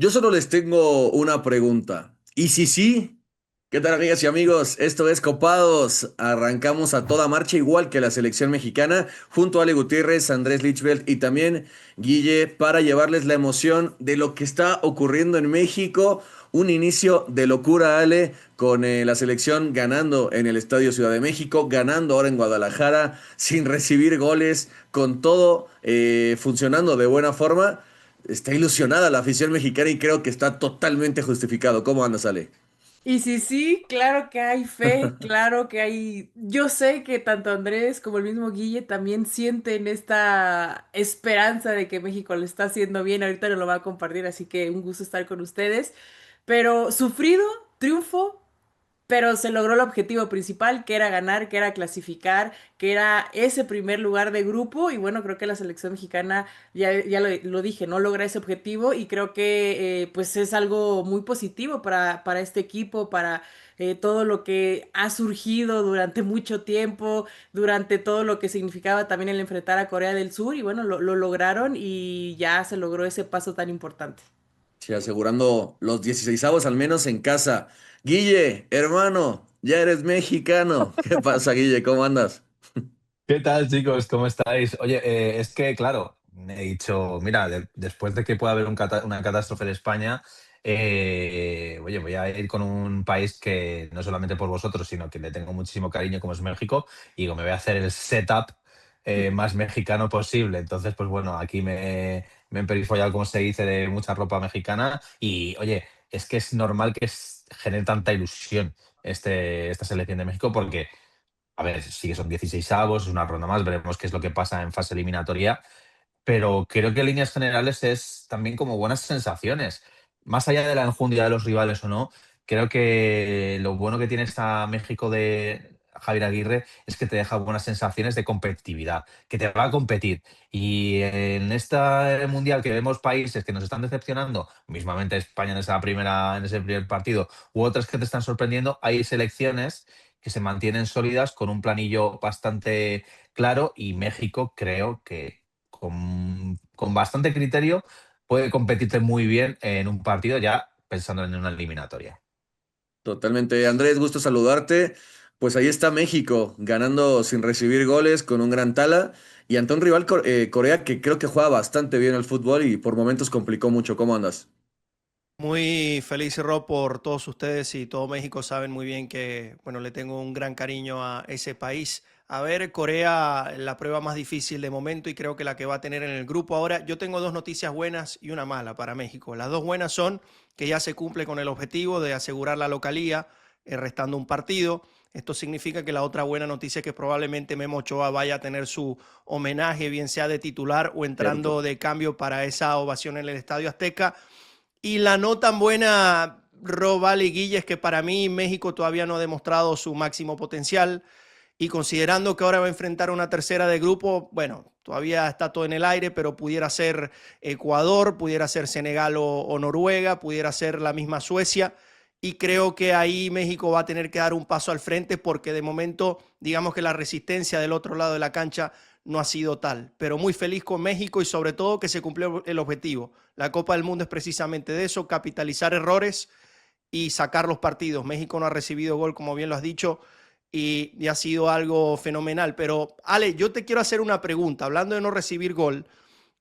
Yo solo les tengo una pregunta. ¿Y si sí? ¿Qué tal, amigas y amigos? Esto es Copados. Arrancamos a toda marcha igual que la selección mexicana, junto a Ale Gutiérrez, Andrés Lichbelt y también Guille, para llevarles la emoción de lo que está ocurriendo en México. Un inicio de locura, Ale, con la selección ganando en el Estadio Ciudad de México, ganando ahora en Guadalajara, sin recibir goles, con todo funcionando de buena forma. Está ilusionada la afición mexicana y creo que está totalmente justificado. ¿Cómo andas, Ale? Y sí, sí, claro que hay fe, claro que hay. Yo sé que tanto Andrés como el mismo Guille también sienten esta esperanza de que México lo está haciendo bien. Ahorita nos lo va a compartir, así que un gusto estar con ustedes. Pero sufrido, triunfo, pero se logró el objetivo principal, que era ganar, que era clasificar, que era ese primer lugar de grupo. Y bueno, creo que la selección mexicana, ya lo dije, no logra ese objetivo y creo que pues es algo muy positivo para este equipo, para todo lo que ha surgido durante mucho tiempo, durante todo lo que significaba también el enfrentar a Corea del Sur. Y bueno, lo lograron y ya se logró ese paso tan importante. Sí, asegurando los 16avos al menos en casa. Guille, hermano, ya eres mexicano. ¿Qué pasa, Guille? ¿Cómo andas? ¿Qué tal, chicos? ¿Cómo estáis? Oye, es que, claro, me he dicho, mira, después de que pueda haber una catástrofe en España, oye, voy a ir con un país que no solamente por vosotros, sino que le tengo muchísimo cariño, como es México, y digo, me voy a hacer el setup más mexicano posible. Entonces, pues bueno, aquí me he emperifollado, como se dice, de mucha ropa mexicana, y oye, es que es normal que genere tanta ilusión esta selección de México, porque a ver, sí que son 16avos, es una ronda más, veremos qué es lo que pasa en fase eliminatoria, pero creo que en líneas generales es también como buenas sensaciones. Más allá de la enjundia de los rivales o no, creo que lo bueno que tiene esta México de Javier Aguirre es que te deja buenas sensaciones de competitividad, que te va a competir. Y en esta mundial que vemos países que nos están decepcionando, mismamente España en ese primer partido, u otras que te están sorprendiendo, hay selecciones que se mantienen sólidas con un planillo bastante claro y México creo que con bastante criterio puede competirte muy bien en un partido ya pensando en una eliminatoria. Totalmente. Andrés, gusto saludarte. Pues ahí está México, ganando sin recibir goles, con un gran tala. Y ante un rival Corea que creo que juega bastante bien al fútbol y por momentos complicó mucho. ¿Cómo andas? Muy feliz, Rob, por todos ustedes y todo México saben muy bien que, bueno, le tengo un gran cariño a ese país. A ver, Corea, la prueba más difícil de momento y creo que la que va a tener en el grupo. Ahora, yo tengo dos noticias buenas y una mala para México. Las dos buenas son que ya se cumple con el objetivo de asegurar la localía, restando un partido. Esto significa que la otra buena noticia es que probablemente Memo Ochoa vaya a tener su homenaje, bien sea de titular o Cierto. entrando de cambio para esa ovación en el Estadio Azteca. Y la no tan buena, Robal y Guille, es que para mí México todavía no ha demostrado su máximo potencial. Y considerando que ahora va a enfrentar una tercera de grupo, bueno, todavía está todo en el aire, pero pudiera ser Ecuador, pudiera ser Senegal o Noruega, pudiera ser la misma Suecia. Y creo que ahí México va a tener que dar un paso al frente porque de momento, digamos que la resistencia del otro lado de la cancha no ha sido tal. Pero muy feliz con México y sobre todo que se cumplió el objetivo. La Copa del Mundo es precisamente de eso, capitalizar errores y sacar los partidos. México no ha recibido gol, como bien lo has dicho, y ha sido algo fenomenal. Pero, Ale, yo te quiero hacer una pregunta. Hablando de no recibir gol,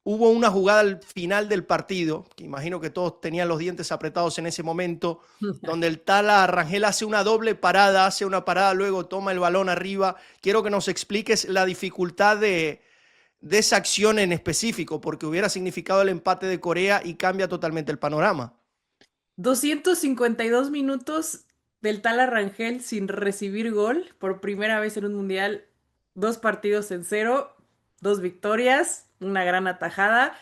hubo una jugada al final del partido, que imagino que todos tenían los dientes apretados en ese momento, donde el Tala Rangel hace una doble parada, hace una parada, luego toma el balón arriba. Quiero que nos expliques la dificultad de esa acción en específico, porque hubiera significado el empate de Corea y cambia totalmente el panorama. 252 minutos del Tala Rangel sin recibir gol por primera vez en un mundial, dos partidos en cero, dos victorias, una gran atajada.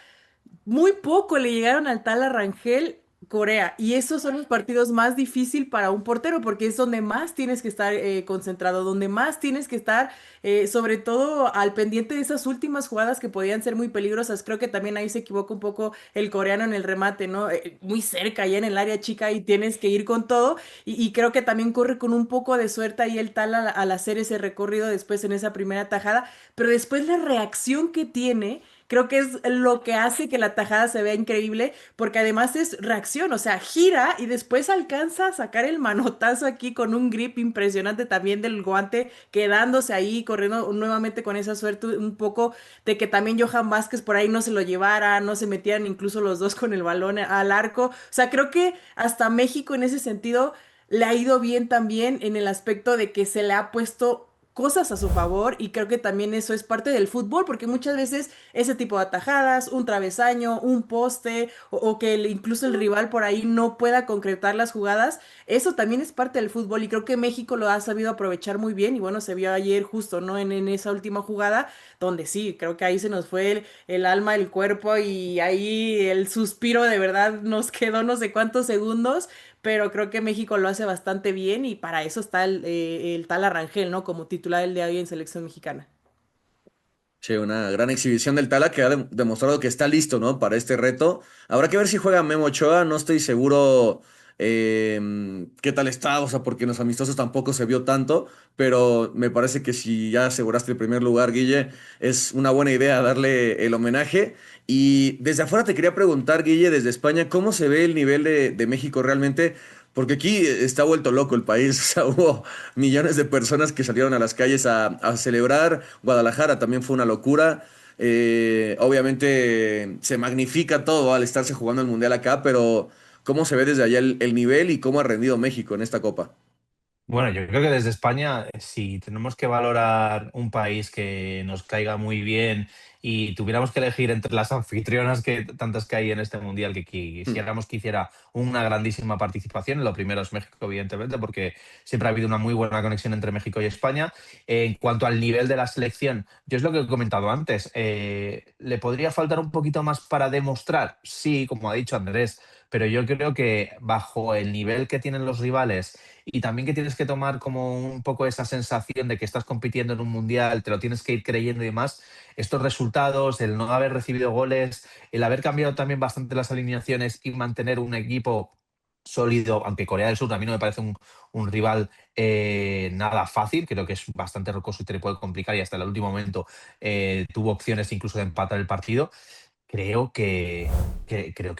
Muy poco le llegaron al Tala Rangel Corea y esos son los partidos más difíciles para un portero porque es donde más tienes que estar concentrado, donde más tienes que estar sobre todo al pendiente de esas últimas jugadas que podían ser muy peligrosas. Creo que también ahí se equivoca un poco el coreano en el remate, ¿no? Muy cerca, ya en el área chica y tienes que ir con todo y creo que también corre con un poco de suerte ahí el Tala al hacer ese recorrido después en esa primera tajada, pero después la reacción que tiene creo que es lo que hace que la tajada se vea increíble, porque además es reacción, o sea, gira y después alcanza a sacar el manotazo aquí con un grip impresionante también del guante, quedándose ahí, corriendo nuevamente con esa suerte un poco de que también Johan Vázquez por ahí no se lo llevara, no se metieran incluso los dos con el balón al arco. O sea, creo que hasta México en ese sentido le ha ido bien también en el aspecto de que se le ha puesto cosas a su favor y creo que también eso es parte del fútbol porque muchas veces ese tipo de atajadas, un travesaño, un poste o que incluso el rival por ahí no pueda concretar las jugadas, eso también es parte del fútbol y creo que México lo ha sabido aprovechar muy bien y bueno, se vio ayer justo, ¿no? En esa última jugada donde sí, creo que ahí se nos fue el alma, el cuerpo y ahí el suspiro de verdad nos quedó no sé cuántos segundos, pero creo que México lo hace bastante bien y para eso está el tal Arrangel, ¿no? Como titular el de hoy en selección mexicana. Che, una gran exhibición del Tala que ha demostrado que está listo, ¿no? Para este reto. Habrá que ver si juega Memo Ochoa. No estoy seguro qué tal está, o sea, porque en los amistosos tampoco se vio tanto, pero me parece que si ya aseguraste el primer lugar, Guille, es una buena idea darle el homenaje. Y desde afuera te quería preguntar, Guille, desde España, ¿cómo se ve el nivel de México realmente? Porque aquí está vuelto loco el país, o sea, hubo millones de personas que salieron a las calles a celebrar. Guadalajara también fue una locura. Obviamente se magnifica todo al estarse jugando el Mundial acá, pero ¿cómo se ve desde allá el nivel y cómo ha rendido México en esta Copa? Bueno, yo creo que desde España, si tenemos que valorar un país que nos caiga muy bien y tuviéramos que elegir entre las anfitrionas que tantas que hay en este mundial que Hmm. quisiéramos que hiciera una grandísima participación, lo primero es México, evidentemente, porque siempre ha habido una muy buena conexión entre México y España. En cuanto al nivel de la selección, yo es lo que he comentado antes, ¿le podría faltar un poquito más para demostrar? Sí, como ha dicho Andrés, pero yo creo que bajo el nivel que tienen los rivales y también que tienes que tomar como un poco esa sensación de que estás compitiendo en un mundial, te lo tienes que ir creyendo y demás. Estos resultados, el no haber recibido goles, el haber cambiado también bastante las alineaciones y mantener un equipo sólido, aunque Corea del Sur a mí no me parece un rival nada fácil, creo que es bastante rocoso y te le puede complicar y hasta el último momento tuvo opciones incluso de empatar el partido. Creo que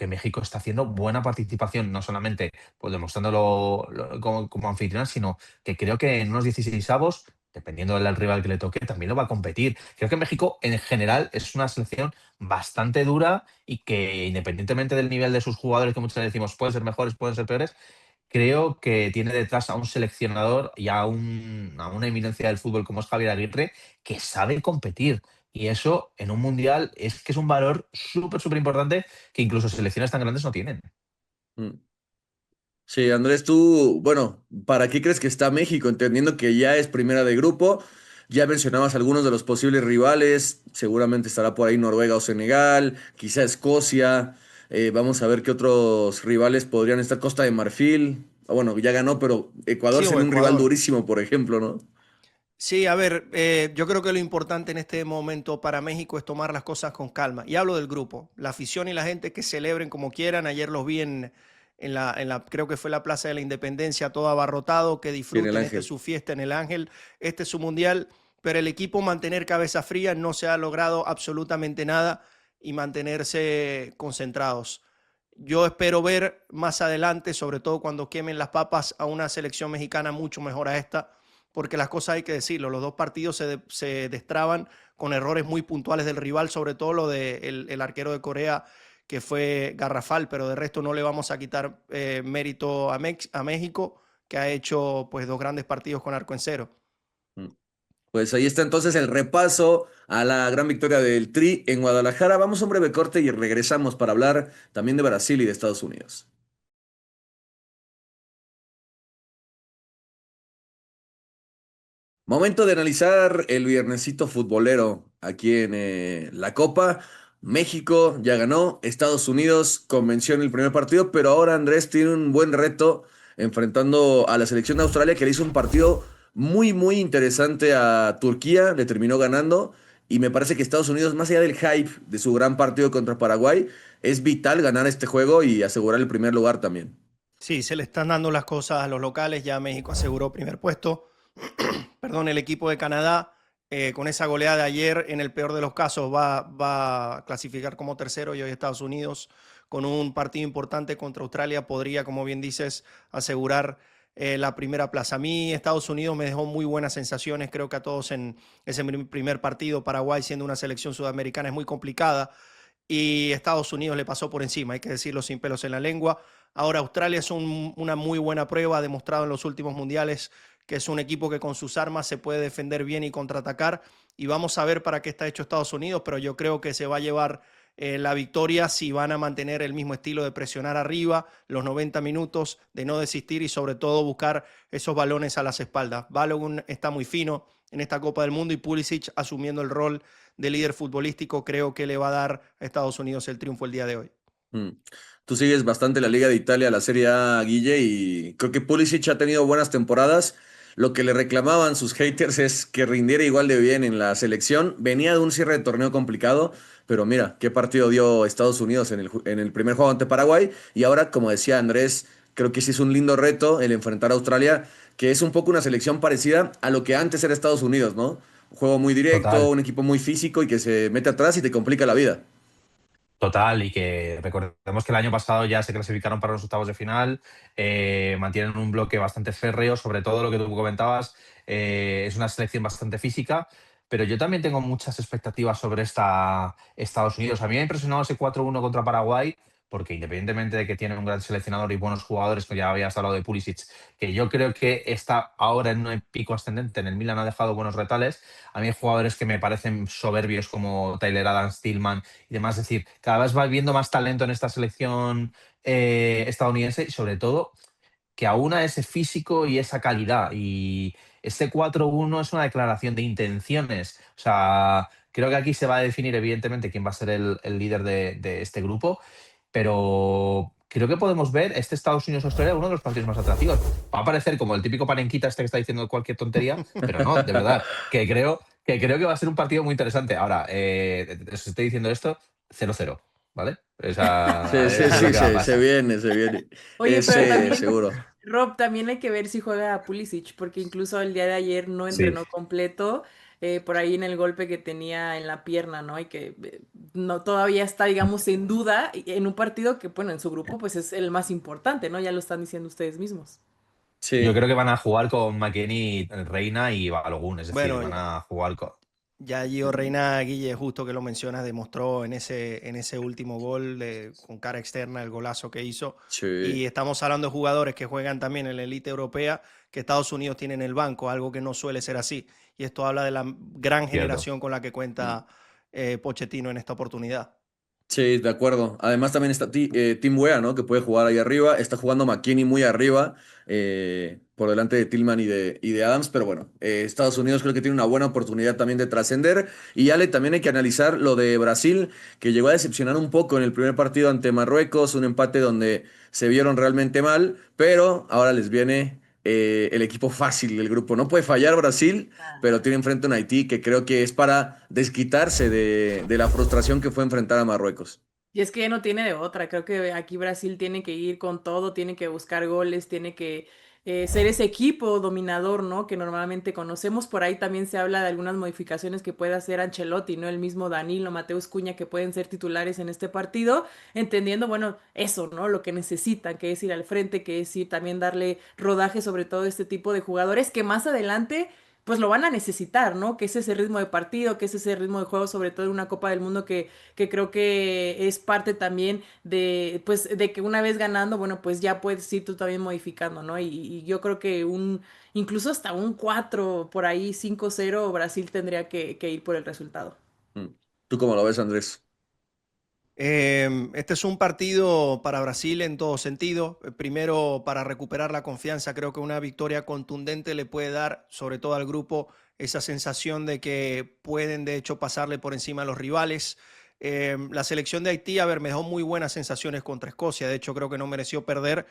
México está haciendo buena participación, no solamente pues, demostrándolo como anfitrión, sino que creo que en unos 16avos, dependiendo del rival que le toque, también lo va a competir. Creo que México en general es una selección bastante dura y que independientemente del nivel de sus jugadores, que muchas veces decimos pueden ser mejores, pueden ser peores, creo que tiene detrás a un seleccionador y a una eminencia del fútbol como es Javier Aguirre, que sabe competir. Y eso en un mundial es que es un valor súper, súper importante que incluso selecciones tan grandes no tienen. Mm. Sí, Andrés, tú, bueno, ¿para qué crees que está México? Entendiendo que ya es primera de grupo, ya mencionabas algunos de los posibles rivales, seguramente estará por ahí Noruega o Senegal, quizá Escocia, vamos a ver qué otros rivales podrían estar, Costa de Marfil, bueno, ya ganó, pero Ecuador Sí, o sería un rival Ecuador. durísimo, por ejemplo, ¿no? Sí, a ver, yo creo que lo importante en este momento para México es tomar las cosas con calma. Y hablo del grupo, la afición y la gente que celebren como quieran. Ayer los vi creo que fue la Plaza de la Independencia, todo abarrotado, que Sí, en el disfruten, esta es Ángel. su fiesta en el Ángel, este es su mundial, pero el equipo mantener cabeza fría no se ha logrado absolutamente nada y mantenerse concentrados. Yo espero ver más adelante, sobre todo cuando quemen las papas, a una selección mexicana mucho mejor a esta porque las cosas hay que decirlo, los dos partidos se destraban con errores muy puntuales del rival, sobre todo lo del el arquero de Corea, que fue garrafal, pero de resto no le vamos a quitar mérito a México, que ha hecho pues dos grandes partidos con arco en cero. Mm. Pues ahí está entonces el repaso a la gran victoria del Tri en Guadalajara. Vamos a un breve corte y regresamos para hablar también de Brasil y de Estados Unidos. Momento de analizar el viernesito futbolero aquí en la Copa. México ya ganó, Estados Unidos convenció en el primer partido, pero ahora Andrés tiene un buen reto enfrentando a la selección de Australia que le hizo un partido muy, muy interesante a Turquía, le terminó ganando y me parece que Estados Unidos, más allá del hype de su gran partido contra Paraguay, es vital ganar este juego y asegurar el primer lugar también. Sí, se le están dando las cosas a los locales, ya México aseguró primer puesto, perdón, el equipo de Canadá Con esa goleada de ayer, en el peor de los casos, va a clasificar como tercero y hoy Estados Unidos, con un partido importante contra Australia, podría, como bien dices, asegurar la primera plaza. A mí Estados Unidos me dejó muy buenas sensaciones, creo que a todos en ese primer partido. Paraguay, siendo una selección sudamericana, es muy complicada y Estados Unidos le pasó por encima, hay que decirlo sin pelos en la lengua. Ahora Australia es una muy buena prueba, ha demostrado en los últimos mundiales que es un equipo que con sus armas se puede defender bien y contraatacar, y vamos a ver para qué está hecho Estados Unidos, pero yo creo que se va a llevar la victoria si van a mantener el mismo estilo de presionar arriba los 90 minutos, de no desistir y sobre todo buscar esos balones a las espaldas. Balogun está muy fino en esta Copa del Mundo y Pulisic, asumiendo el rol de líder futbolístico, creo que le va a dar a Estados Unidos el triunfo el día de hoy. Mm. Tú sigues bastante la Liga de Italia, la Serie A, Guille, y creo que Pulisic ha tenido buenas temporadas. Lo que le reclamaban sus haters es que rindiera igual de bien en la selección. Venía de un cierre de torneo complicado, pero mira, qué partido dio Estados Unidos en el primer juego ante Paraguay. Y ahora, como decía Andrés, creo que sí es un lindo reto el enfrentar a Australia, que es un poco una selección parecida a lo que antes era Estados Unidos, ¿no? Un juego muy directo, Total. un equipo muy físico y que se mete atrás y te complica la vida. Total, y que recordemos que el año pasado ya se clasificaron para los octavos de final, mantienen un bloque bastante férreo, sobre todo lo que tú comentabas, es una selección bastante física, pero yo también tengo muchas expectativas sobre esta Estados Unidos. A mí me ha impresionado ese 4-1 contra Paraguay, porque independientemente de que tiene un gran seleccionador y buenos jugadores, que ya habías hablado de Pulisic, que yo creo que está ahora en un pico ascendente, en el Milan ha dejado buenos retales, a mí hay jugadores que me parecen soberbios como Tyler Adams, Tillman y demás. Es decir, cada vez va viendo más talento en esta selección estadounidense y sobre todo que aúna ese físico y esa calidad. Y este 4-1 es una declaración de intenciones. O sea, creo que aquí se va a definir evidentemente quién va a ser el líder de este grupo, pero creo que podemos ver este Estados Unidos-Australia uno de los partidos más atractivos. Va a parecer como el típico panenquita este que está diciendo cualquier tontería, pero no, de verdad, que creo que va a ser un partido muy interesante. Ahora, os estoy diciendo esto, 0-0, ¿vale? Sí, sí, Eso es lo sí, que va a se pasar. viene, se viene. Oye, pero Ese, también, seguro. Rob, también hay que ver si juega a Pulisic, porque incluso el día de ayer no Sí. entrenó completo, por ahí en el golpe que tenía en la pierna, ¿no? Y que no todavía está, digamos, en duda en un partido que, bueno, en su grupo, pues es el más importante, ¿no? Ya lo están diciendo ustedes mismos. Yo Sí, creo que van a jugar con McKennie, Reina y Balogun, es decir, Bueno, van a jugar con... ya Gio Reina, Guille, justo que lo mencionas, demostró en ese último gol con cara externa el golazo que hizo. sí, Y estamos hablando de jugadores que juegan también en la élite europea, que Estados Unidos tiene en el banco, algo que no suele ser así. Y esto habla de la gran Cierto. generación con la que cuenta Pochettino en esta oportunidad. sí, de acuerdo. Además también está Tim Wea, ¿no? Que puede jugar ahí arriba. Está jugando McKinney muy arriba, por delante de Tillman y de Adams. Pero bueno, Estados Unidos creo que tiene una buena oportunidad también de trascender. Y Ale, también hay que analizar lo de Brasil, que llegó a decepcionar un poco en el primer partido ante Marruecos, un empate donde se vieron realmente mal, pero ahora les viene el equipo fácil del grupo. No puede fallar Brasil, pero tiene enfrente un Haití que creo que es para desquitarse de la frustración que fue enfrentar a Marruecos. Y es que ya no tiene de otra, creo que aquí Brasil tiene que ir con todo, tiene que buscar goles, tiene que ser ese equipo dominador, ¿no? Que normalmente conocemos. Por ahí también se habla de algunas modificaciones que puede hacer Ancelotti, ¿no? El mismo Danilo, Mateus Cunha, que pueden ser titulares en este partido, entendiendo, bueno, eso, ¿no? Lo que necesitan, que es ir al frente, que es ir también darle rodaje sobre todo este tipo de jugadores que más adelante pues lo van a necesitar, ¿no? Que es ese ritmo de partido, que es ese ritmo de juego, sobre todo en una Copa del Mundo que creo que es parte también de, pues, de que una vez ganando, bueno, pues ya puedes ir tú también modificando, ¿no? Y yo creo que incluso hasta un 4 por ahí, 5-0 Brasil tendría que ir por el resultado. Mm. ¿Tú cómo lo ves, Andrés? Este es un partido para Brasil en todo sentido. Primero, para recuperar la confianza, creo que una victoria contundente le puede dar, sobre todo al grupo, esa sensación de que pueden, de hecho, pasarle por encima a los rivales. La selección de Haití, a ver, me dejó muy buenas sensaciones contra Escocia. De hecho, creo que no mereció perder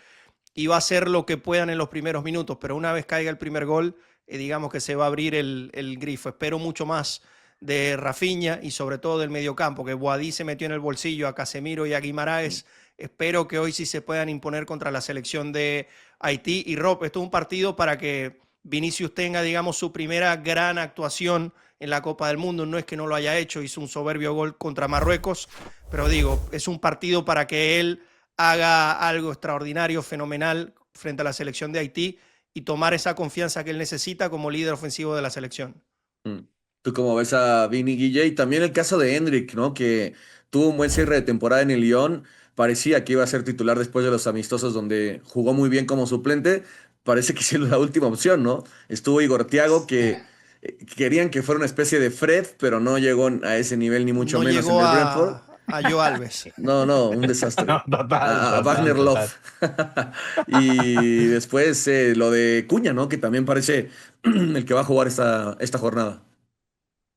y va a hacer lo que puedan en los primeros minutos, pero una vez caiga el primer gol, digamos que se va a abrir el grifo. Espero mucho más de Rafinha y sobre todo del mediocampo, que Boadí se metió en el bolsillo a Casemiro y a Guimaraes. Espero que hoy sí se puedan imponer contra la selección de Haití. Y Rob, esto es un partido para que Vinicius tenga, digamos, su primera gran actuación en la Copa del Mundo, no es que no lo haya hecho, hizo un soberbio gol contra Marruecos, pero digo, es un partido para que él haga algo extraordinario, fenomenal frente a la selección de Haití y tomar esa confianza que él necesita como líder ofensivo de la selección. Mm. ¿Tú cómo ves a Vini Guille? Y también el caso de Hendrik, ¿no? Que tuvo un buen cierre de temporada en el Lyon. Parecía que iba a ser titular después de los amistosos donde jugó muy bien como suplente. Parece que sí es la última opción, ¿no? Estuvo Igor Thiago, que querían que fuera una especie de Fred, pero no llegó a ese nivel ni mucho No menos en llegó el Brentford. a Joe Alves. No, no, un desastre. No, total, A total, Wagner total. Love. Y después lo de Cuña, ¿no? Que también parece el que va a jugar esta jornada.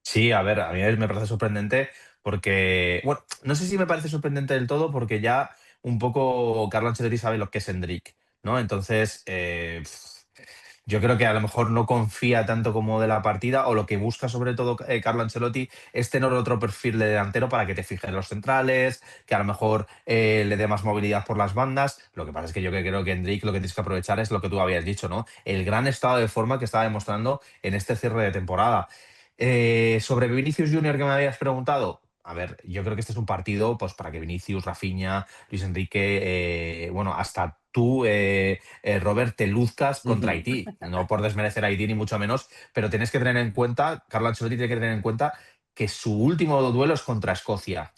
Sí, a ver, a mí me parece sorprendente porque, bueno, no sé si me parece sorprendente del todo porque ya un poco Carlo Ancelotti sabe lo que es Endrick, ¿no? Entonces, yo creo que a lo mejor no confía tanto como de la partida o lo que busca sobre todo Carlo Ancelotti es tener otro perfil de delantero para que te fijes en los centrales, que a lo mejor le dé más movilidad por las bandas. Lo que pasa es que yo creo que Endrick lo que tienes que aprovechar es lo que tú habías dicho, ¿no? El gran estado de forma que estaba demostrando en este cierre de temporada. Sobre Vinicius Junior que me habías preguntado. A ver, yo creo que este es un partido pues, para que Vinicius, Rafinha, Luis Enrique, bueno, hasta tú, Robert, te luzcas contra Ujú. Haití. No por desmerecer a Haití ni mucho menos, pero tienes que tener en cuenta, Carlo Ancelotti tiene que tener en cuenta que su último duelo es contra Escocia.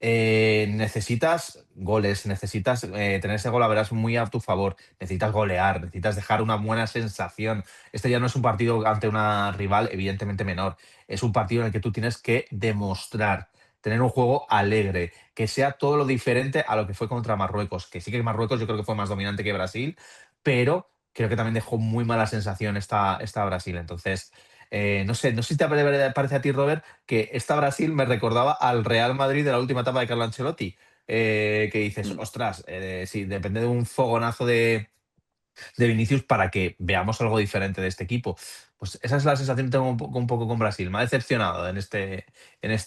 Necesitas goles, necesitas tener ese gol a verás muy a tu favor, necesitas golear, necesitas dejar una buena sensación. Este ya no es un partido ante una rival evidentemente menor, es un partido en el que tú tienes que demostrar, tener un juego alegre, que sea todo lo diferente a lo que fue contra Marruecos, que sí que Marruecos yo creo que fue más dominante que Brasil, pero creo que también dejó muy mala sensación esta Brasil. Entonces, no sé si te parece a ti, Robert, que esta Brasil me recordaba al Real Madrid de la última etapa de Carlo Ancelotti, que dices, Mm. ostras, sí, depende de un fogonazo de Vinicius para que veamos algo diferente de este equipo. Pues esa es la sensación que tengo un poco con Brasil. Me ha decepcionado en este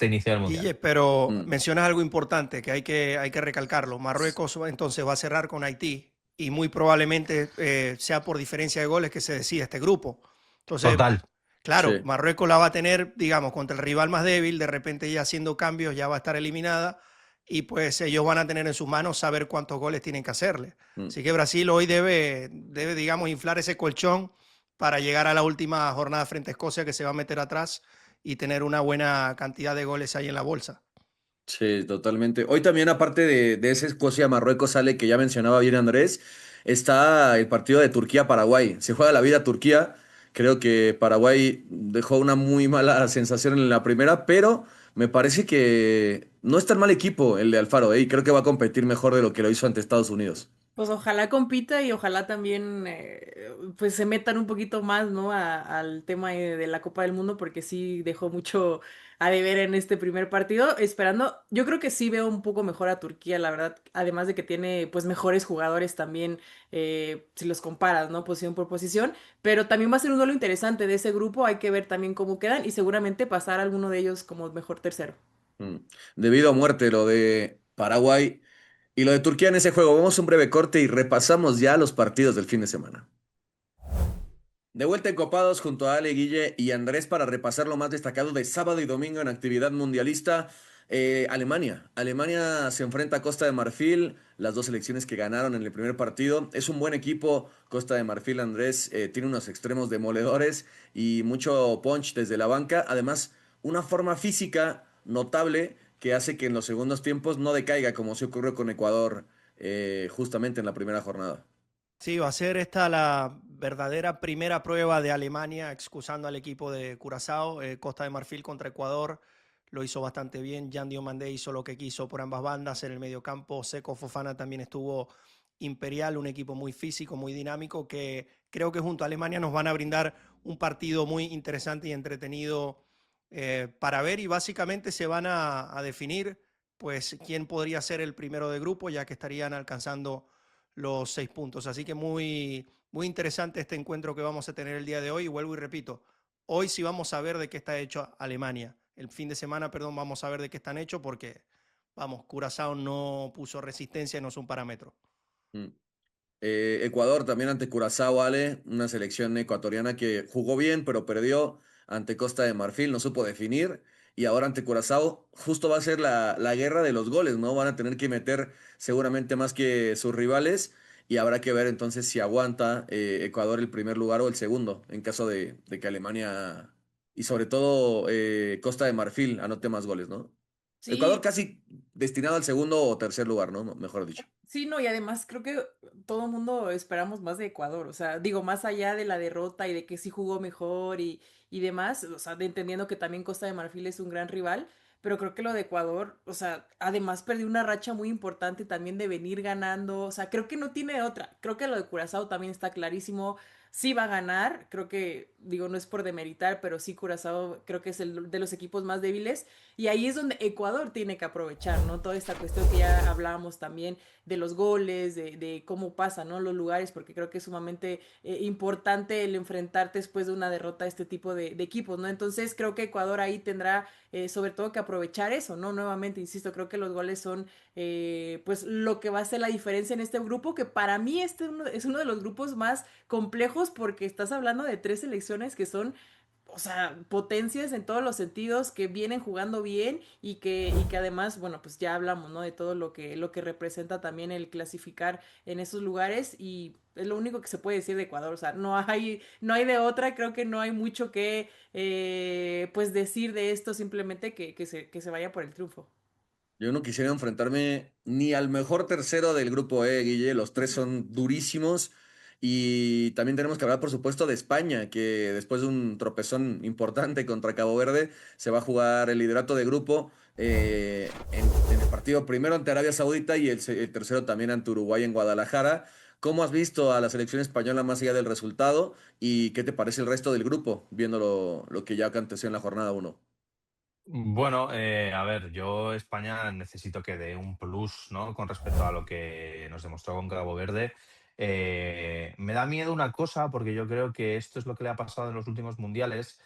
inicio del Mundial. Guille, pero Mm. mencionas algo importante que hay que recalcarlo. Marruecos entonces va a cerrar con Haití y muy probablemente sea por diferencia de goles que se decida este grupo. Entonces, Total. claro, Sí. Marruecos la va a tener, digamos, contra el rival más débil, de repente ya haciendo cambios ya va a estar eliminada y pues ellos van a tener en sus manos saber cuántos goles tienen que hacerle. Mm. Así que Brasil hoy debe, digamos, inflar ese colchón para llegar a la última jornada frente a Escocia que se va a meter atrás y tener una buena cantidad de goles ahí en la bolsa. Sí, totalmente. Hoy también, aparte de ese Escocia-Marruecos, sale que ya mencionaba bien Andrés, está el partido de Turquía-Paraguay. Se juega la vida Turquía. Creo que Paraguay dejó una muy mala sensación en la primera, pero me parece que no es tan mal equipo el de Alfaro, ¿eh? Y creo que va a competir mejor de lo que lo hizo ante Estados Unidos. Pues ojalá compita y ojalá también pues se metan un poquito más, ¿no? Al tema de la Copa del Mundo porque sí dejó mucho a deber en este primer partido. Esperando, yo creo que sí veo un poco mejor a Turquía, la verdad, además de que tiene pues mejores jugadores también, si los comparas, ¿no? Posición por posición, pero también va a ser un duelo interesante de ese grupo, hay que ver también cómo quedan y seguramente pasar a alguno de ellos como mejor tercero. Mm. Debido a muerte, lo de Paraguay y lo de Turquía en ese juego. Vamos a un breve corte y repasamos ya los partidos del fin de semana. De vuelta en Copados junto a Ale, Guille y Andrés para repasar lo más destacado de sábado y domingo en actividad mundialista. Alemania. Alemania se enfrenta a Costa de Marfil, las dos selecciones que ganaron en el primer partido. Es un buen equipo. Costa de Marfil, Andrés, tiene unos extremos demoledores y mucho punch desde la banca. Además, una forma física notable que hace que en los segundos tiempos no decaiga como se ocurrió con Ecuador justamente en la primera jornada. Sí, va a ser esta la verdadera primera prueba de Alemania, excusando al equipo de Curazao. Costa de Marfil contra Ecuador lo hizo bastante bien. Jan Diomandé hizo lo que quiso por ambas bandas en el mediocampo. Seco Fofana también estuvo imperial, un equipo muy físico, muy dinámico, que creo que junto a Alemania nos van a brindar un partido muy interesante y entretenido para ver y básicamente se van a definir pues quién podría ser el primero de grupo, ya que estarían alcanzando los 6 puntos. Así que muy interesante este encuentro que vamos a tener el día de hoy. Y vuelvo y repito, hoy sí vamos a ver de qué está hecho Alemania. El fin de semana, perdón, vamos a ver de qué están hechos porque, vamos, Curazao no puso resistencia, no es un parámetro. Mm. Ecuador también ante Curazao, Ale, una selección ecuatoriana que jugó bien, pero perdió. ante Costa de Marfil, no supo definir. Y ahora ante Curazao, justo va a ser la guerra de los goles, ¿no? Van a tener que meter seguramente más que sus rivales. Y habrá que ver entonces si aguanta Ecuador el primer lugar o el segundo, en caso de que Alemania y sobre todo Costa de Marfil anote más goles, ¿no? Ecuador Sí, casi destinado al segundo o tercer lugar, ¿no? Mejor dicho. sí, no, y además creo que todo el mundo esperamos más de Ecuador, o sea, digo, más allá de la derrota y de que sí jugó mejor y demás, o sea, entendiendo que también Costa de Marfil es un gran rival, pero creo que lo de Ecuador, o sea, además perdió una racha muy importante también de venir ganando, o sea, creo que no tiene otra, creo que lo de Curazao también está clarísimo, sí va a ganar, creo que, digo, no es por demeritar, pero sí Curazao creo que es el de los equipos más débiles, y ahí es donde Ecuador tiene que aprovechar, ¿no? Toda esta cuestión que ya hablábamos también de los goles, de cómo pasan, ¿no? Los lugares, porque creo que es sumamente importante el enfrentarte después de una derrota a este tipo de equipos, ¿no? Entonces creo que Ecuador ahí tendrá sobre todo que aprovechar eso, ¿no? Nuevamente, insisto, creo que los goles son pues lo que va a hacer la diferencia en este grupo, que para mí es uno de los grupos más complejos porque estás hablando de tres selecciones que son o sea, potencias en todos los sentidos que vienen jugando bien y que además, bueno, pues ya hablamos, ¿no? De todo lo que representa también el clasificar en esos lugares y es lo único que se puede decir de Ecuador, o sea, no hay de otra, creo que no hay mucho que, pues decir de esto, simplemente que se vaya por el triunfo. Yo no quisiera enfrentarme ni al mejor tercero del grupo E, Guille. Los tres son durísimos. Y también tenemos que hablar, por supuesto, de España, que después de un tropezón importante contra Cabo Verde, se va a jugar el liderato de grupo en el partido primero ante Arabia Saudita y el tercero también ante Uruguay en Guadalajara. ¿Cómo has visto a la selección española más allá del resultado? ¿Y qué te parece el resto del grupo, viendo lo que ya aconteció en la jornada uno? Bueno, a ver, yo España necesito que dé un plus, ¿no? Con respecto a lo que nos demostró con Cabo Verde. Me da miedo una cosa, porque yo creo que esto es lo que le ha pasado en los últimos mundiales,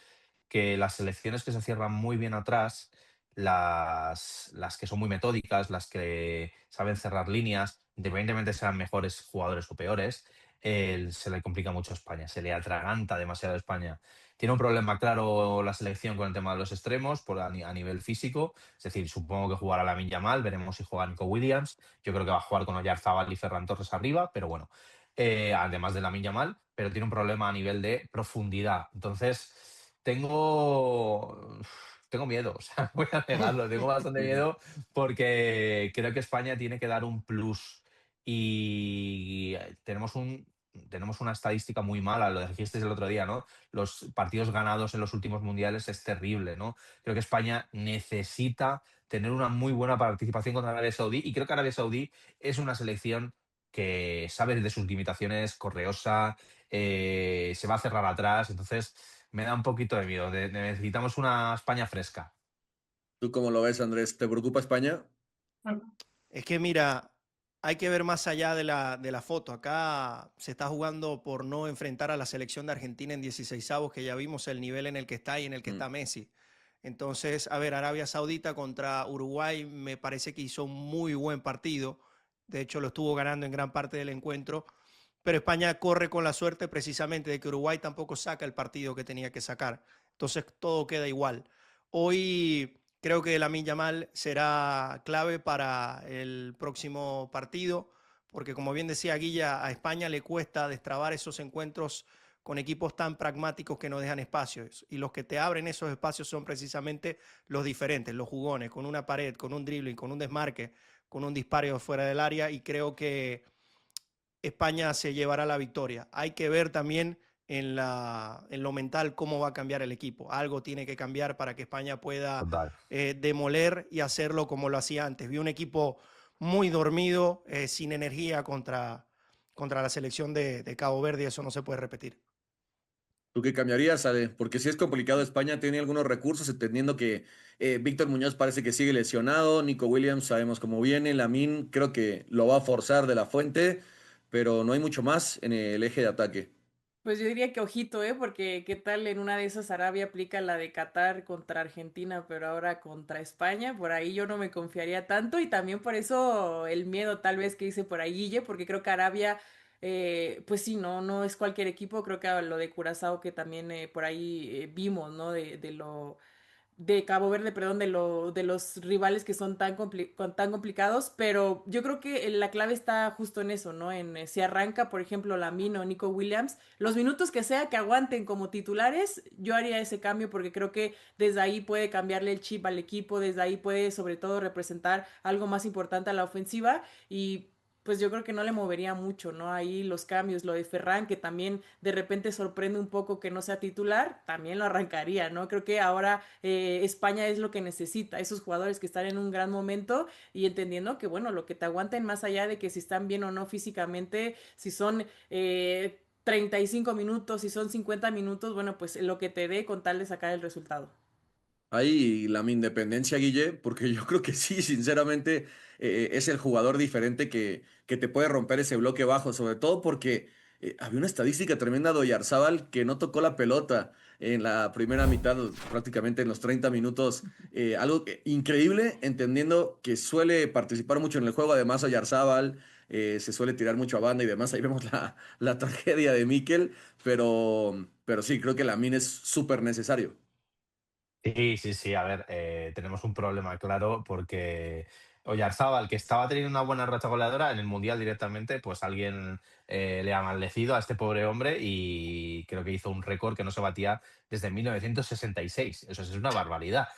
que las selecciones que se cierran muy bien atrás, las que son muy metódicas, las que saben cerrar líneas, independientemente sean mejores jugadores o peores, se le complica mucho a España, se le atraganta demasiado a España. Tiene un problema claro la selección con el tema de los extremos a nivel físico. Es decir, supongo que jugará Lamine Yamal, veremos si juega Nico Williams. Yo creo que va a jugar con Oyarzabal y Ferran Torres arriba, pero bueno, además de Lamine Yamal, pero tiene un problema a nivel de profundidad. Entonces, tengo miedo, o sea, voy a negarlo, tengo bastante miedo porque creo que España tiene que dar un plus y tenemos una estadística muy mala, lo dijisteis el otro día, ¿no? Los partidos ganados en los últimos mundiales es terrible, ¿no? Creo que España necesita tener una muy buena participación contra Arabia Saudí y creo que Arabia Saudí es una selección que sabe de sus limitaciones, correosa, se va a cerrar atrás, entonces me da un poquito de miedo. Necesitamos una España fresca. ¿Tú cómo lo ves, Andrés? ¿Te preocupa España? Es que mira, hay que ver más allá de la foto. Acá se está jugando por no enfrentar a la selección de Argentina en 16avos, que ya vimos el nivel en el que está y en el que está Mm. Messi. Entonces, a ver, Arabia Saudita contra Uruguay me parece que hizo un muy buen partido. De hecho, lo estuvo ganando en gran parte del encuentro. Pero España corre con la suerte precisamente de que Uruguay tampoco saca el partido que tenía que sacar. Entonces, todo queda igual. Hoy creo que Lamine Yamal será clave para el próximo partido, porque como bien decía Guilla, a España le cuesta destrabar esos encuentros con equipos tan pragmáticos que no dejan espacios. Y los que te abren esos espacios son precisamente los diferentes, los jugones, con una pared, con un dribbling, con un desmarque, con un disparo fuera del área. Y creo que España se llevará la victoria. Hay que ver también en lo mental cómo va a cambiar el equipo. Algo tiene que cambiar para que España pueda Total. demoler y hacerlo como lo hacía antes. Vi un equipo muy dormido, sin energía contra la selección de Cabo Verde. Eso no se puede repetir. ¿Tú qué cambiarías, Ale? Porque si es complicado, España tiene algunos recursos, entendiendo que Víctor Muñoz parece que sigue lesionado, Nico Williams sabemos cómo viene, Lamine creo que lo va a forzar de la fuente, pero no hay mucho más en el eje de ataque. Pues yo diría que ojito, ¿eh? Porque qué tal en una de esas Arabia aplica la de Qatar contra Argentina, pero ahora contra España, por ahí yo no me confiaría tanto y también por eso el miedo tal vez que dice por ahí Guille, porque creo que Arabia pues sí, no es cualquier equipo. Creo que lo de Curazao que también por ahí vimos, ¿no? De Cabo Verde, perdón, de los rivales que son tan complicados, pero yo creo que la clave está justo en eso, ¿no? En si arranca, por ejemplo, Lamine o Nico Williams, los minutos que sea que aguanten como titulares, yo haría ese cambio porque creo que desde ahí puede cambiarle el chip al equipo, desde ahí puede sobre todo representar algo más importante a la ofensiva y pues yo creo que no le movería mucho, ¿no? Ahí los cambios, lo de Ferran, que también de repente sorprende un poco que no sea titular, también lo arrancaría, ¿no? Creo que ahora España es lo que necesita, esos jugadores que están en un gran momento y entendiendo que, bueno, lo que te aguanten más allá de que si están bien o no físicamente, si son 35 minutos, si son 50 minutos, bueno, pues lo que te dé con tal de sacar el resultado. Ahí mi independencia, Guille, porque yo creo que sí, sinceramente, es el jugador diferente que te puede romper ese bloque bajo, sobre todo porque había una estadística tremenda de Oyarzábal que no tocó la pelota en la primera mitad, prácticamente en los 30 minutos, algo increíble, entendiendo que suele participar mucho en el juego, además Oyarzábal se suele tirar mucho a banda y demás, ahí vemos la tragedia de Mikel, pero sí, creo que Lamine es súper necesario. Sí, sí, sí. A ver, tenemos un problema claro porque Oyarzábal, que estaba teniendo una buena racha goleadora en el Mundial directamente, pues alguien le ha maldecido a este pobre hombre y creo que hizo un récord que no se batía desde 1966. Eso es una barbaridad.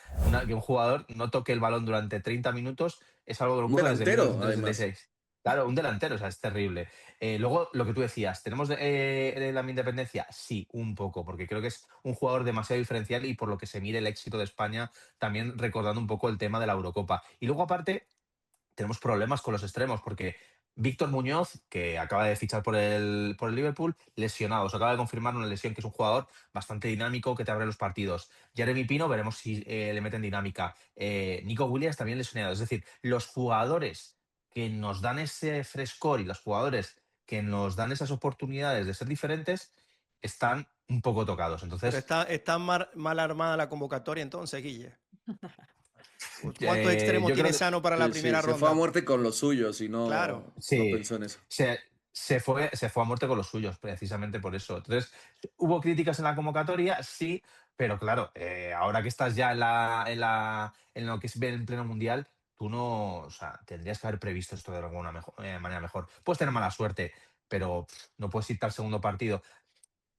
Que un jugador no toque el balón durante 30 minutos es algo que no Un ocurre desde delantero, además. 1966. Claro, un delantero, o sea, es terrible. Luego, lo que tú decías, ¿tenemos la independencia? Sí, un poco, porque creo que es un jugador demasiado diferencial y por lo que se mide el éxito de España, también recordando un poco el tema de la Eurocopa. Y luego, aparte, tenemos problemas con los extremos, porque Víctor Muñoz, que acaba de fichar por el Liverpool, lesionado. Se acaba de confirmar una lesión, que es un jugador bastante dinámico que te abre los partidos. Jeremy Pino, veremos si le meten dinámica. Nico Williams también lesionado. Es decir, los jugadores que nos dan ese frescor y los jugadores que nos dan esas oportunidades de ser diferentes están un poco tocados. Pero Entonces, está mal armada la convocatoria entonces, Guille. ¿Cuántos extremos yo tiene creo que Sano para la Sí, sí, primera se fue a ronda? muerte con los suyos y Claro. no sí, pensó en eso. se fue a muerte con los suyos, precisamente por eso. Entonces, hubo críticas en la convocatoria, sí, pero claro, ahora que estás ya en lo que es ver en pleno mundial, tú no, o sea, tendrías que haber previsto esto de alguna manera mejor. Puedes tener mala suerte, pero no puedes irte al segundo partido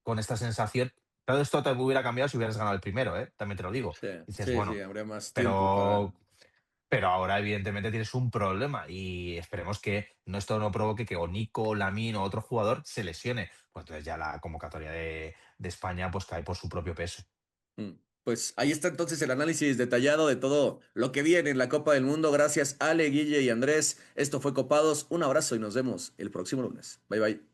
con esta sensación. Todo esto te hubiera cambiado si hubieras ganado el primero, ¿eh? También te lo digo. Sí, Dices, sí, bueno, sí, habría más tiempo pero para... ahora, evidentemente, tienes un problema y esperemos que esto no provoque que o Nico, Lamine o otro jugador se lesione. Pues entonces ya la convocatoria de España pues cae por su propio peso. Mm. Pues ahí está entonces el análisis detallado de todo lo que viene en la Copa del Mundo. Gracias, Ale, Guille y Andrés. Esto fue Copados. Un abrazo y nos vemos el próximo lunes. Bye bye.